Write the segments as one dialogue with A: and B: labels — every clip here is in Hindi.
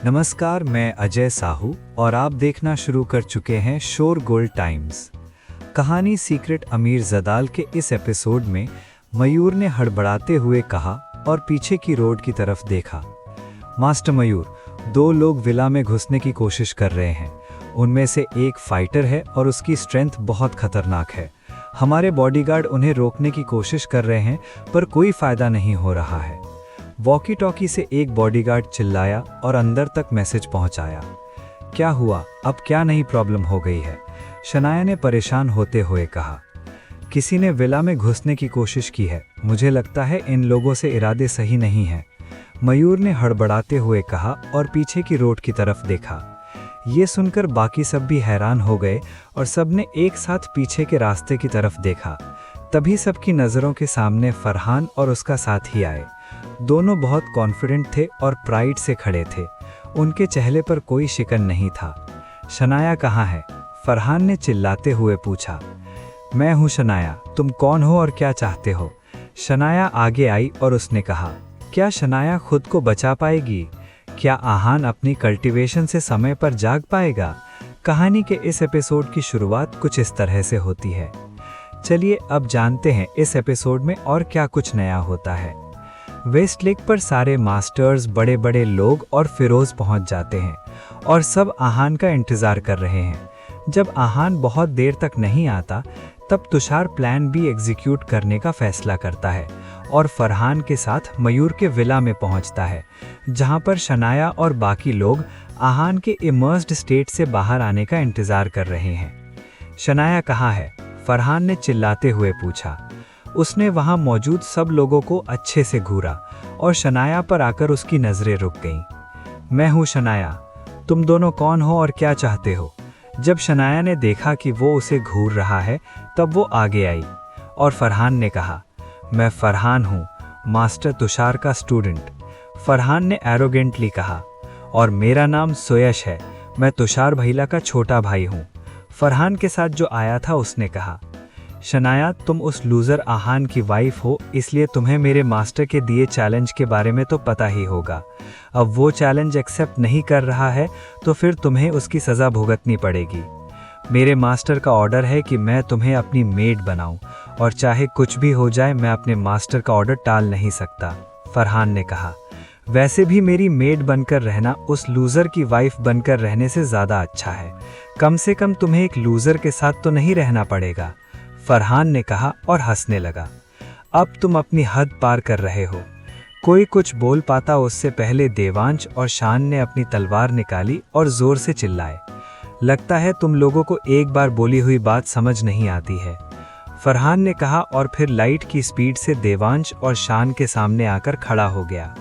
A: नमस्कार, मैं अजय साहू और आप देखना शुरू कर चुके हैं शोरगुल टाइम्स। कहानी सीक्रेट अमीर जदाल के इस एपिसोड में मयूर ने हड़बड़ाते हुए कहा और पीछे की रोड की तरफ देखा। मास्टर मयूर, दो लोग विला में घुसने की कोशिश कर रहे हैं। उनमें से एक फाइटर है और उसकी स्ट्रेंथ बहुत खतरनाक है। हमारे बॉडीगार्ड उन्हें रोकने की कोशिश कर रहे हैं पर कोई फायदा नहीं हो रहा है। वॉकी टॉकी से एक बॉडीगार्ड चिल्लाया और अंदर तक मैसेज पहुंचाया। क्या हुआ? अब क्या नई प्रॉब्लम हो गई है? शनाया ने परेशान होते हुए कहा। किसी ने विला में घुसने की कोशिश की है। मुझे लगता है इन लोगों से इरादे सही नहीं हैं। मयूर ने हड़बड़ाते हुए कहा और पीछे की रोड की तरफ देखा। ये सुनकर बाकी सब भी हैरान हो गए और सबने एक साथ पीछे के रास्ते की तरफ देखा। तभी सबकी नज़रों के सामने फरहान और उसका साथी आए। दोनों बहुत कॉन्फिडेंट थे और प्राइड से खड़े थे। उनके चेहरे पर कोई शिकन नहीं था। शनाया कहाँ है? फरहान ने चिल्लाते हुए पूछा। मैं हूँ शनाया, तुम कौन हो और क्या चाहते हो? शनाया आगे आई और उसने कहा, क्या शनाया खुद को बचा पाएगी? क्या आहान अपनी कल्टीवेशन से समय पर जाग पाएगा? कहानी के इस एपिसोड की शुरुआत कुछ इस तरह से होती है। चलिए अब जानते हैं इस एपिसोड में और क्या कुछ नया होता है। वेस्ट लेक पर सारे मास्टर्स, बड़े बड़े लोग और फिरोज पहुंच जाते हैं और सब आहान का इंतजार कर रहे हैं। जब आहान बहुत देर तक नहीं आता तब तुषार प्लान बी एग्जीक्यूट करने का फैसला करता है और फरहान के साथ मयूर के विला में पहुंचता है, जहां पर शनाया और बाकी लोग आहान के इमर्स्ड स्टेट से बाहर आने का इंतजार कर रहे हैं। शनाया कहाँ है? फरहान ने चिल्लाते हुए पूछा। उसने वहां मौजूद सब लोगों को अच्छे से घूरा और शनाया पर आकर उसकी नजरें रुक गईं। मैं हूं शनाया, तुम दोनों कौन हो और क्या चाहते हो? जब शनाया ने देखा कि वो उसे घूर रहा है तब वो आगे आई और फरहान ने कहा, मैं फरहान हूं, मास्टर तुषार का स्टूडेंट। फरहान ने एरोगेंटली कहा, और मेरा नाम सोयश है, मैं तुषार भैया का छोटा भाई हूं। फरहान के साथ जो आया था उसने कहा, शनाया तुम उस लूजर आहान की वाइफ हो, इसलिए तुम्हें मेरे मास्टर के दिए चैलेंज के बारे में तो पता ही होगा। अब वो चैलेंज एक्सेप्ट नहीं कर रहा है तो फिर तुम्हें उसकी सज़ा भुगतनी पड़ेगी। मेरे मास्टर का ऑर्डर है कि मैं तुम्हें अपनी मेड बनाऊं और चाहे कुछ भी हो जाए मैं अपने मास्टर का ऑर्डर टाल नहीं सकता। फरहान ने कहा, वैसे भी मेरी मेड बनकर रहना उस लूज़र की वाइफ बनकर रहने से ज़्यादा अच्छा है। कम से कम तुम्हें एक लूज़र के साथ तो नहीं रहना पड़ेगा। फरहान ने कहा और हंसने लगा। अब तुम अपनी हद पार कर रहे हो। कोई कुछ बोल पाता उससे पहले देवांश और शान ने अपनी तलवार निकाली और जोर से चिल्लाए। लगता है तुम लोगों को एक बार बोली हुई बात समझ नहीं आती है, फरहान ने कहा और फिर लाइट की स्पीड से देवांश और शान के सामने आकर खड़ा हो गया।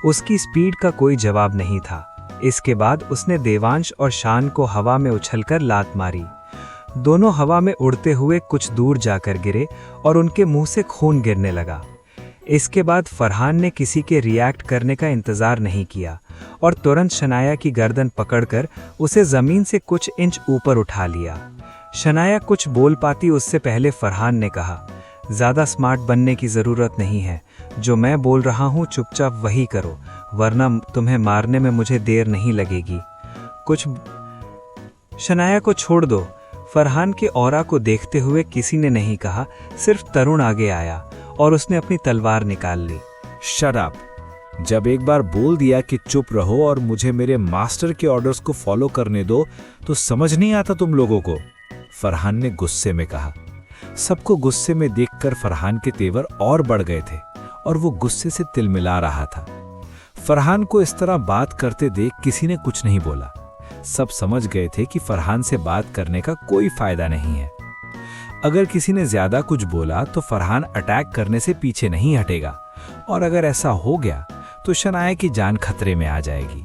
A: उसकी स्पीड का कोई जवाब नहीं था। इसके बाद उसने देवांश और शान को हवा में उछलकर लात मारी। दोनों हवा में उड़ते हुए कुछ दूर जाकर गिरे और उनके मुंह से खून गिरने लगा। इसके बाद फरहान ने किसी के रिएक्ट करने का इंतजार नहीं किया और तुरंत शनाया की गर्दन पकड़कर उसे जमीन से कुछ इंच ऊपर उठा लिया। शनाया कुछ बोल पाती उससे पहले फरहान ने कहा, ज़्यादा स्मार्ट बनने की ज़रूरत नहीं है। जो मैं बोल रहा हूँ चुपचाप वही करो, वरना तुम्हें मारने में मुझे देर नहीं लगेगी। शनाया को छोड़ दो। फरहान के ऑरा को देखते हुए किसी ने नहीं कहा, सिर्फ तरुण आगे आया और उसने अपनी तलवार निकाल ली।
B: Shut up! जब एक बार बोल दिया कि चुप रहो और मुझे मेरे मास्टर के ऑर्डर्स को फॉलो करने दो तो समझ नहीं आता तुम लोगों को, फरहान ने गुस्से में कहा। सबको गुस्से में देखकर फरहान के तेवर और बढ़ गए थे और वो गुस्से से तिलमिला रहा था। फरहान को इस तरह बात करते देख किसी ने कुछ नहीं बोला। सब समझ गए थे कि फरहान से बात करने का कोई फायदा नहीं है। अगर किसी ने ज्यादा कुछ बोला तो फरहान अटैक करने से पीछे नहीं हटेगा और अगर ऐसा हो गया तो शनाया की जान खतरे में आ जाएगी।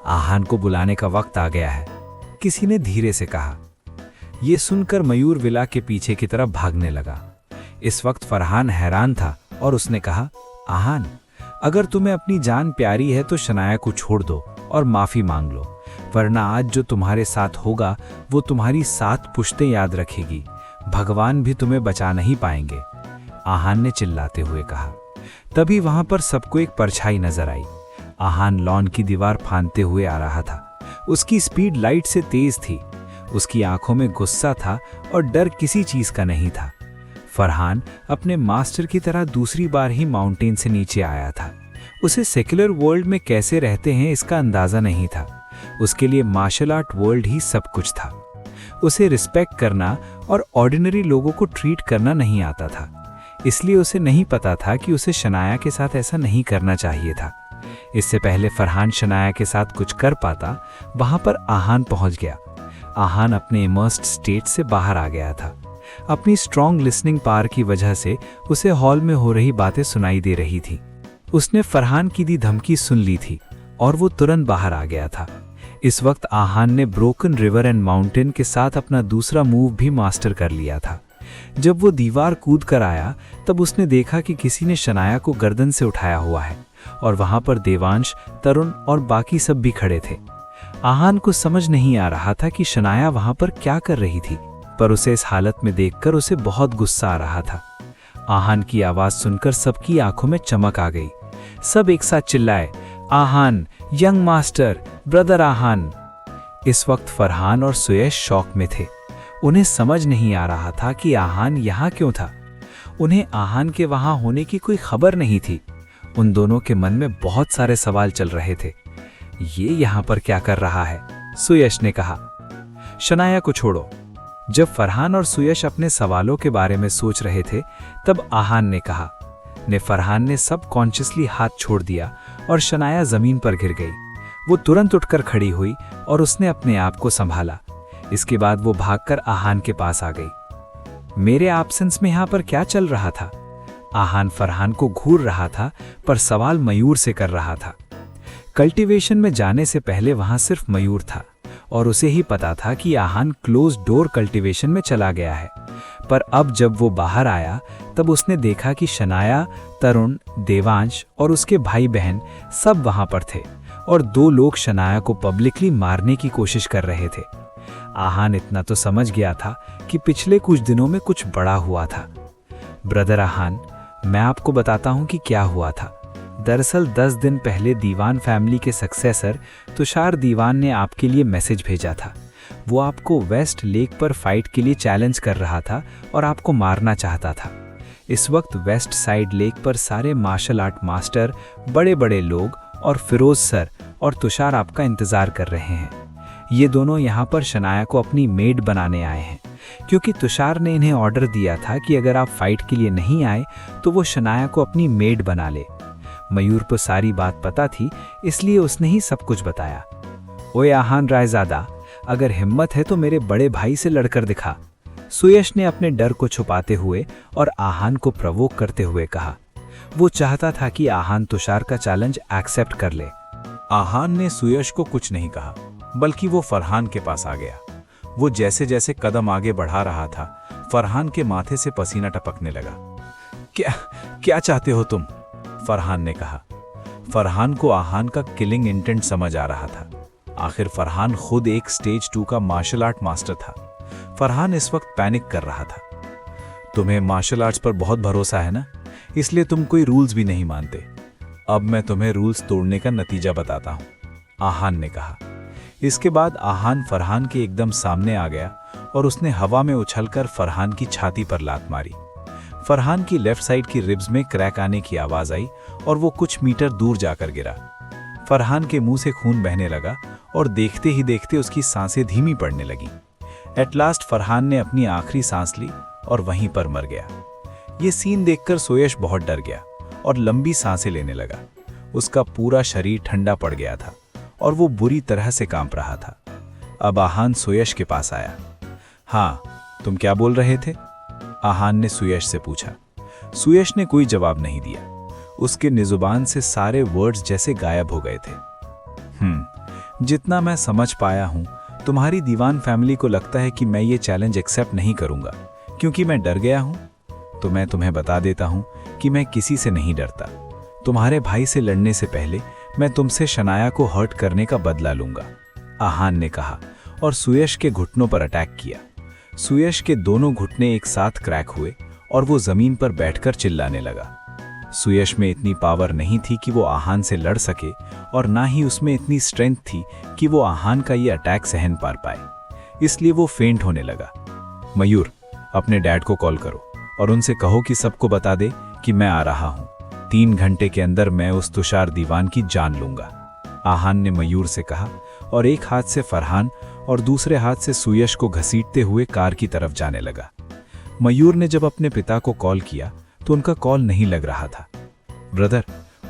B: आहान को बुलाने का वक्त आ गया है, किसी ने धीरे से कहा। यह सुनकर मयूर विला के पीछे की तरफ भागने लगा। इस वक्त फरहान हैरान था और उसने कहा, आहान, अगर तुम्हें अपनी जान प्यारी है तो शनाया को छोड़ दो और माफी मांग लो, वरना आज जो तुम्हारे साथ होगा वो तुम्हारी 7 पुश्तें याद रखेगी। भगवान भी तुम्हें बचा नहीं पाएंगे, आहान ने चिल्लाते हुए कहा। तभी वहां पर सबको एक परछाई नजर आई। आहान लॉन की दीवार फांदते हुए आ रहा था। उसकी स्पीड लाइट से तेज थी। उसकी आंखों में गुस्सा था और डर किसी चीज का नहीं था। फरहान अपने मास्टर की तरह दूसरी बार ही माउंटेन से नीचे आया था। उसे सेक्युलर वर्ल्ड में कैसे रहते हैं इसका अंदाजा नहीं था। उसके लिए मार्शल आर्ट वर्ल्ड ही सब कुछ था। उसे रिस्पेक्ट करना और ऑर्डिनरी लोगों को ट्रीट करना नहीं आता था। इसलिए उसे नहीं पता था कि उसे शनाया के साथ ऐसा नहीं करना चाहिए था। इससे पहले फरहान शनाया के साथ कुछ कर पाता, वहां पर आहान पहुंच गया। आहान अपने इमर्स्ड स्टेट से बाहर आ गया था। अपनी स्ट्रॉन्ग लिसनिंग पावर की वजह से उसे हॉल में हो रही बातें सुनाई दे रही थी। उसने फरहान की दी धमकी सुन ली थी और वो तुरंत बाहर आ गया था। इस वक्त आहान ने ब्रोकन रिवर एंड माउंटेन के साथ अपना दूसरा मूव भी मास्टर कर लिया था। जब वो दीवार कूद कर आया तब उसने देखा कि किसी ने शनाया को गर्दन से उठाया हुआ है और वहां पर देवांश, तरुण और बाकी सब भी खड़े थे। आहान को समझ नहीं आ रहा था कि शनाया वहां पर क्या कर रही थी, पर उसे इस हालत में देखकर उसे बहुत गुस्सा आ रहा था। आहान की आवाज सुनकर सबकी आंखों में चमक आ गई। सब एक साथ चिल्लाए, आहान, यंग मास्टर, ब्रदर आहान। इस वक्त फरहान और सुयश शॉक में थे। उन्हें समझ नहीं आ रहा था कि आहान यहाँ क्यों था। उन्हें आहान के वहां होने की कोई खबर नहीं थी। उन दोनों के मन में बहुत सारे सवाल चल रहे थे। ये यहाँ पर क्या कर रहा है? सुयश ने कहा। शनाया को छोड़ो। जब फरहान और सुयश अपने सवालों के बारे में सोच रहे थे तब आहान ने कहा। फरहान ने सब कॉन्शियसली हाथ छोड़ दिया और शनाया जमीन पर गिर गई। वो तुरंत उठकर खड़ी हुई और उसने अपने आप को संभाला। इसके बाद वो भागकर आहान के पास आ गई। मेरे एब्सेंस में यहाँ पर क्या चल रहा था? आहान फरहान को घूर रहा था, पर सवाल मयूर से कर रहा था। कल्टीवेशन में जाने से पहले वहां सिर्फ मयूर था और उसे ही पता था कि आहान क्लोज डोर कल्टीवेशन में चला गया है। पर अब जब वो बाहर आया तब उसने देखा कि शनाया, तरुण, देवांश और उसके भाई बहन सब वहां पर थे और 2 लोग शनाया को पब्लिकली मारने की कोशिश कर रहे थे। आहान इतना तो समझ गया था कि पिछले कुछ दिनों में कुछ बड़ा हुआ था। ब्रदर आहान, मैं आपको बताता हूं कि क्या हुआ था। दरअसल 10 दिन पहले दीवान फैमिली के सक्सेसर तुषार दीवान ने आपके लिए मैसेज भेजा था। वो आपको वेस्ट लेक पर फाइट के लिए चैलेंज कर रहा था और आपको मारना चाहता था। इस वक्त वेस्ट साइड लेक पर सारे मार्शल आर्ट मास्टर, बड़े बड़े लोग और फिरोज सर और तुषार आपका इंतजार कर रहे हैं। ये दोनों यहाँ पर शनाया को अपनी मेड बनाने आए हैं, क्योंकि तुषार ने इन्हें ऑर्डर दिया था कि अगर आप फाइट के लिए नहीं आए तो वो शनाया को अपनी मेड बना ले। मयूर को सारी बात पता थी, इसलिए उसने ही सब कुछ बताया। ओए आहान रायजादा, अगर हिम्मत है तो मेरे बड़े भाई से लड़कर दिखा। सुयश ने अपने डर को छुपाते हुए और आहान को प्रवोक करते हुए कहा। वो चाहता था कि आहान तुषार का चैलेंज एक्सेप्ट कर ले।
C: आहान ने सुयश को कुछ नहीं कहा, बल्कि वो फरहान के पास आ गया। वो जैसे जैसे कदम आगे बढ़ा रहा था, फरहान के माथे से पसीना टपकने लगा। क्या चाहते हो तुम? फरहान ने कहा। फरहान को आहान का किलिंग इंटेंट समझ आ रहा था। आखिर फरहान खुद एक स्टेज 2 का मार्शल आर्ट मास्टर था। फरहान इस वक्त पैनिक कर रहा था। तुम्हें मार्शल आर्ट्स पर बहुत भरोसा है ना, इसलिए तुम कोई रूल्स भी नहीं मानते। अब मैं तुम्हें रूल्स तोड़ने का नतीजा बताता हूं, आहान ने कहा। इसके बाद आहान फरहान के एकदम सामने आ गया और उसने हवा में उछलकर फरहान की छाती पर लात मारी। फरहान की लेफ्ट साइड की रिब्स में क्रैक आने की आवाज आई और वो कुछ मीटर दूर जाकर गिरा। फरहान के मुंह से खून बहने लगा और देखते ही देखते उसकी सांसें धीमी पड़ने लगीं। एट लास्ट फरहान ने अपनी आखिरी सांस ली और वहीं पर मर गया। ये सीन देखकर सुयश बहुत डर गया और लंबी सांसें लेने लगा। उसका पूरा शरीर ठंडा पड़ गया था और वो बुरी तरह से कांप रहा था। अब आहान सुयश के पास आया। हाँ, तुम क्या बोल रहे थे? आहान ने सुयश से पूछा। सुयश ने कोई जवाब नहीं दिया। उसके निजुबान से सारे वर्ड्स जैसे गायब हो गए थे। जितना मैं समझ पाया हूं, तुम्हारी दीवान फैमिली को लगता है कि मैं ये चैलेंज एक्सेप्ट नहीं करूंगा क्योंकि मैं डर गया हूं। तो मैं तुम्हें बता देता हूं कि मैं किसी से नहीं डरता। तुम्हारे भाई से लड़ने से पहले मैं तुमसे शनाया को हर्ट करने का बदला लूंगा, आहान ने कहा और सुयश के घुटनों पर अटैक किया। सुयश के दोनों घुटने एक साथ क्रैक हुए और वो जमीन पर बैठकर चिल्लाने लगा। सुयश में इतनी पावर नहीं थी कि वो आहान से लड़ सके और ना ही उसमें इतनी स्ट्रेंथ थी कि वो आहान का ये अटैक सहन कर पाए, इसलिए वो फेंट होने लगा। मयूर, अपने डैड को कॉल करो और उनसे कहो कि सबको बता दे कि मैं आ रहा हूँ। 3 घंटे के अंदर मैं उस तुषार दीवान की जान लूंगा, आहान ने मयूर से कहा और एक हाथ से फरहान और दूसरे हाथ से सुयश को घसीटते हुए कार की तरफ जाने लगा। मयूर ने जब अपने पिता को कॉल किया तो उनका कॉल नहीं लग रहा था। ब्रदर,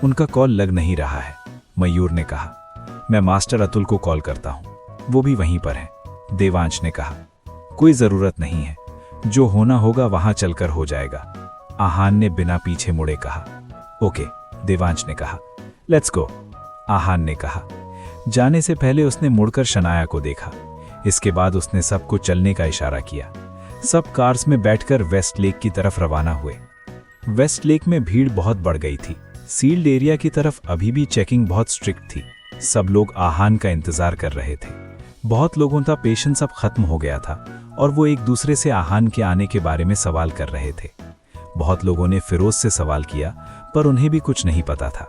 C: उनका कॉल लग नहीं रहा है, मयूर ने कहा। मैं मास्टर अतुल को कॉल करता हूँ, वो भी वहीं पर है, देवांश ने कहा। कोई जरूरत नहीं है, जो होना होगा वहां चलकर हो जाएगा, आहान ने बिना पीछे मुड़े कहा। ओके, देवांश ने कहा। लेट्स गो, आहान ने कहा। जाने से पहले उसने मुड़कर शनाया को देखा। इसके बाद उसने सबको चलने का इशारा किया। सब कार्स में बैठकर वेस्ट लेक की तरफ रवाना हुए। वेस्ट लेक में भीड़ बहुत बढ़ गई थी। सील्ड एरिया की तरफ अभी भी चेकिंग बहुत स्ट्रिक्ट थी। सब लोग आहान का इंतजार कर रहे थे। बहुत लोगों का पेशेंस अब खत्म हो गया था और वो एक दूसरे से आहान के आने के बारे में सवाल कर रहे थे। बहुत लोगों ने फिरोज से सवाल किया पर उन्हें भी कुछ नहीं पता था।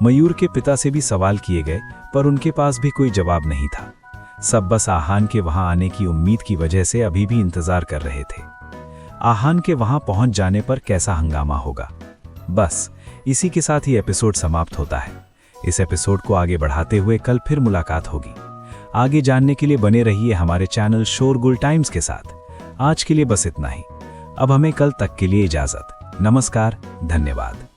C: मयूर के पिता से भी सवाल किए गए पर उनके पास भी कोई जवाब नहीं था। सब बस आहान के वहां आने की उम्मीद की वजह से अभी भी इंतजार कर रहे थे। आहान के वहां पहुंच जाने पर कैसा हंगामा होगा। बस इसी के साथ ही एपिसोड समाप्त होता है। इस एपिसोड को आगे बढ़ाते हुए कल फिर मुलाकात होगी। आगे जानने के लिए बने रहिए हमारे चैनल शोरगुल टाइम्स के साथ। आज के लिए बस इतना ही। अब हमें कल तक के लिए इजाजत। नमस्कार, धन्यवाद।